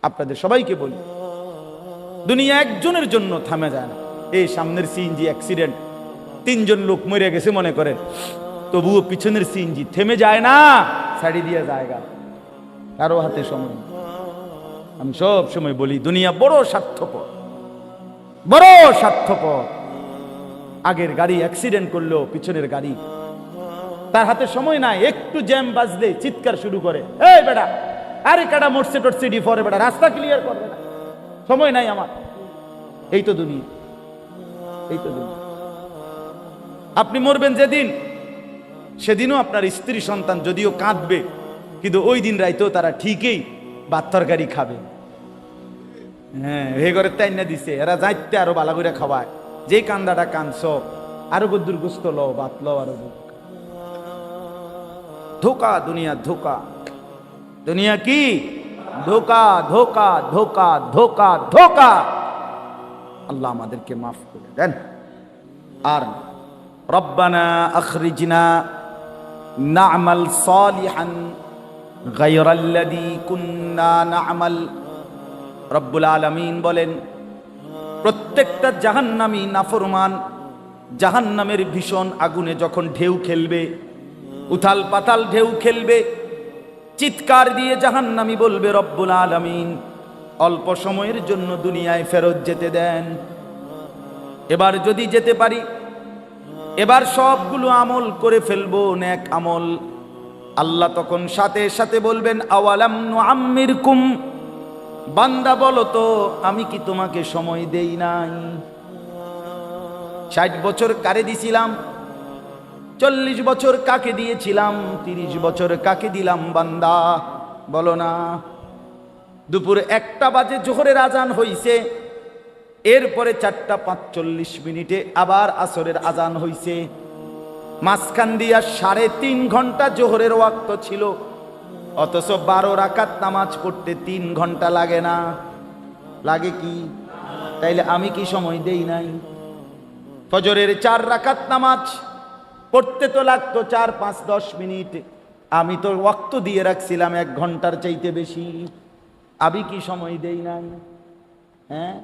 আপনাদের সবাইকে বলি, দুনিয়া একজনের জন্য থামে যায় না। এই সামনের সিএনজি অ্যাক্সিডেন্ট, 3 জন লোক মরে গেছে মনে করেন, তবুও পিছনের সিএনজি থেমে যায় না, ছাড়ি দিয়ে জায়গা কারো হাতে সময় নেই। আমি সব সময় বলি দুনিয়া বড় স্বার্থপর, বড় স্বার্থপর। আগের গাড়ি অ্যাক্সিডেন্ট করলো, পিছনের গাড়ি তার হাতে সময় নাই, একটু জ্যাম বাজলে চিৎকার শুরু করে, এই বেটা আরে কাটা মরছে টরছে ডিফরে বেটা, রাস্তা ক্লিয়ার করবে না, সময় নাই আমার। এই তো দুনিয়া, এই তো দুনিয়া। আপনি মরবেন যেদিন, সেদিনও আপনার স্ত্রী সন্তান যদিও কাঁদবে, কিন্তু ওই দিন রাইতেও তারা ঠিকই ভাত তরকারি খাবে। হ্যাঁ, হে ঘরে তাই না দিছে, এরা যাইতে আরো বালা করে খাওয়ায়, যে কান্দাটা কানছ আরো গদ্দুর গুস্ত লো, ভাত লো আরো। ধোকা, দুনিয়া ধোকা। দুনিয়া কি ধোকা, ধোকা, ধোকা, ধোকা, ধোকা। আল্লাহ আমাদেরকে মাফ করে দেন। আর রব্বানা আখরিজনা না'মাল সালিহান গায়রাল্লাযী কুন্না না'মাল। রব্বুল আলামিন বলেন, প্রত্যেকটা জাহান্নামী নাফরমান জাহান্নামের ভীষণ আগুনে যখন ঢেউ খেলবে, উথাল পাতাল ঢেউ খেলবে, চিৎকার দিয়ে জাহান্নামী বলবে, রব্বুল আলামিন অল্প সময়ের জন্য দুনিয়ায় ফেরত যেতে দেন, এবার যদি যেতে পারি, এবার সবগুলো আমল করে ফেলবো, নেক আমল। আল্লাহ তখন সাথে সাথে বলবেন, আওয়ালাম নুআম্মিরকুম, বান্দা বলো তো আমি কি তোমাকে সময় দেই নাই? 60 বছর কারে দিছিলাম, 40 বছর কাকে দিয়েছিলাম, 30 বছর কাকে দিলাম? বান্দা বলো না। দুপুর 1টা বাজে জোহরের আজান হইছে, এরপরে 4টা 45 আবার আসরের আজান হইছে, মাঝখান দিয়া 3.5 ঘন্টা জোহরের ওয়াক্ত ছিল, অথচ 12 রাকাত নামাজ পড়তে 3 ঘন্টা লাগে না? লাগে কি? তাইলে আমি কি সময় দেই নাই? ফজরের 4 রাকাত নামাজ পড়তে তো লাগতো 4, 5, 10 মিনিট, আমি তো ওয়াক্ত দিয়ে রাখছিলাম 1 ঘন্টার চাইতে বেশি, আমি কি সময় দেই নাই? হ্যাঁ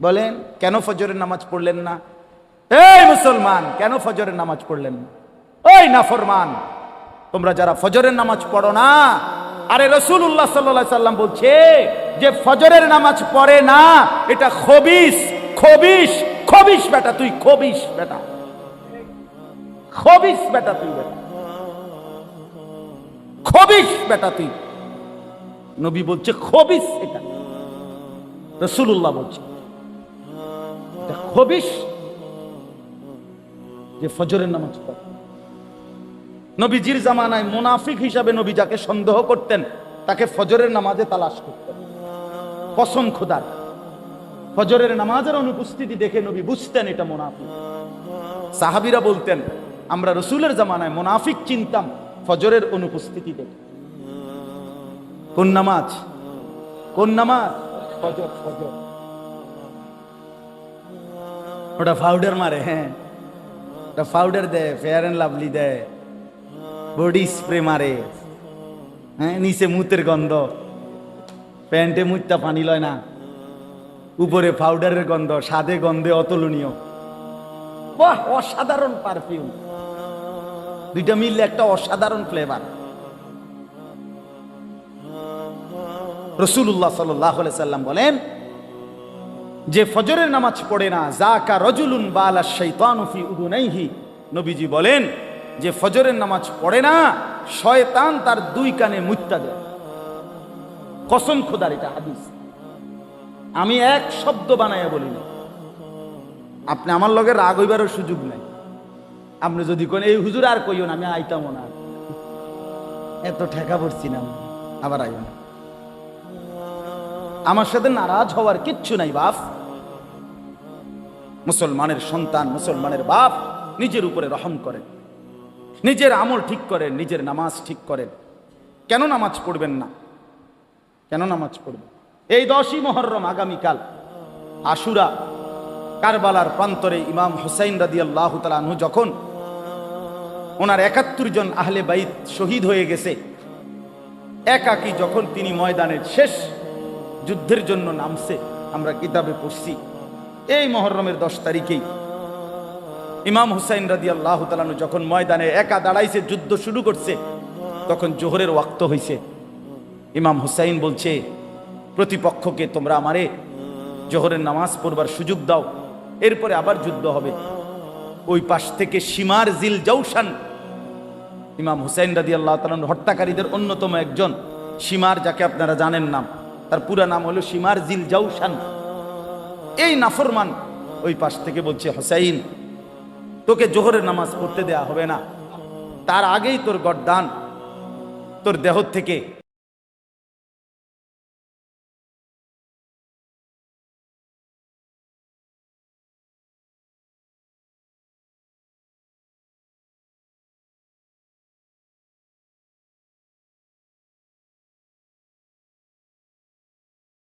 বলেন, কেন ফজরের নামাজ পড়লেন না? এই মুসলমান, কেন ফজরের নামাজ পড়লেন না? ওই নাফরমান, তোমরা যারা ফজরের নামাজ পড়ো না, আরে রাসূলুল্লাহ সাল্লাল্লাহু আলাইহি সাল্লাম বলছে যে ফজরের নামাজ পড়ে না এটা খবিস, খবিস, খবিস বেটা, তুই খবিস বেটা, খবিস বেটা, তুই বেটা খবিস বেটা, তুই। নবী বলছে খবিস, এটা রাসূলুল্লাহ বলছে এটা খবিস যে ফজরের নামাজ পড়ে। নবীজির জামানায় মুনাফিক হিসাবে নবী যাকে সন্দেহ করতেন তাকে ফজরের নামাজে তালাশ করতেন। কসম খোদার, ফজরের নামাজের অনুপস্থিতি দেখে নবী বুঝতেন এটা মুনাফিক। সাহাবীরা বলতেন আমরা রাসূলের জামানায় মুনাফিক চিনতাম ফজরের অনুপস্থিতি দেখে। কোন নামাজ? কোন নামাজ? ফজর। ফজর ওটা পাউডার মারে, হ্যাঁ ওটা পাউডার দেয়, ফেয়ার এন্ড লাভলি দেয়, বডি স্প্রে মারে, হ্যাঁ নিচে মুতের গন্ধ, প্যান্টে মুতটা পানি লয় না, উপরে পাউডারের গন্ধ, স্বাদে গন্ধে অতুলনীয়, বাহ অসাধারণ পারফিউম, দুইটা মিললে একটা অসাধারণ ফ্লেভার। রাসূলুল্লাহ সাল্লাল্লাহু আলাইহি সাল্লাম বলেন যে ফজরের নামাজ পড়ে না, যাকা রাজুলুন বালা শাইতানু ফি উযুনাইহি, নবীজি বলেন যে ফজরের নামাজ পড়ে না, শয়তান তার 2 কানে মুত্তা দেয়। কসম খোদার, এটা হাদিস, আমি এক শব্দ বানাইয়া বলি না। আপনি আমার লগে রাগ হইবারও সুযোগ নাই। আপনি যদি কোন এই হুজুর আর কইও না, আমি আইতামও না, এত ঠেকা পড়ছি না, আবার আইও না, আমার সাথে নারাজ হওয়ার কিচ্ছু নাই বাপ। মুসলমানের সন্তান, মুসলমানের বাপ নিজের উপরে রহম করেন, নিজের আমল ঠিক করেন, নিজের নামাজ ঠিক করেন। কেন নামাজ পড়বেন না? কেন নামাজ পড়বেন? এই 10ই মুহররম আগামীকাল আশুরা, কারবালার প্রান্তরে ইমাম হুসাইন রাদিয়াল্লাহু তাআলা আনহু যখন ওনার 71 জন আহলে বাইত শহীদ হয়ে গেছে, একাকী যখন তিনি ময়দানের শেষ যুদ্ধের জন্য নামছে, আমরা কিতাবে পড়ছি। এই মহররমের 10 তারিখেই ইমাম হুসাইন রাদিয়াল্লাহু তাআলা আনহু যখন ময়দানে একা দাঁড়াইছে, যুদ্ধ শুরু করছে, তখন জোহরের ওয়াক্ত হইছে। ইমাম হুসাইন বলছে, প্রতিপক্ষকে তোমরা আমারে জোহরের নামাজ পড়বার সুযোগ দাও, এরপরে আবার যুদ্ধ হবে। ওই পাশ থেকে শিমার জিল জাউশান, ইমাম হুসাইন রাদিয়াল্লাহু তাআলা আনহু হত্যাকারীদের অন্যতম একজন, শিমার, যাকে আপনারা জানেন নাম, তার পুরা নাম হলো শিমার জিল জাউশান। এই নাফরমান ওই পাশ থেকে বলছে, হুসাইন তোকে জোহরের নামাজ পড়তে দেয়া হবে না, তার আগেই তোর গর্দান, তোর দেহ থেকে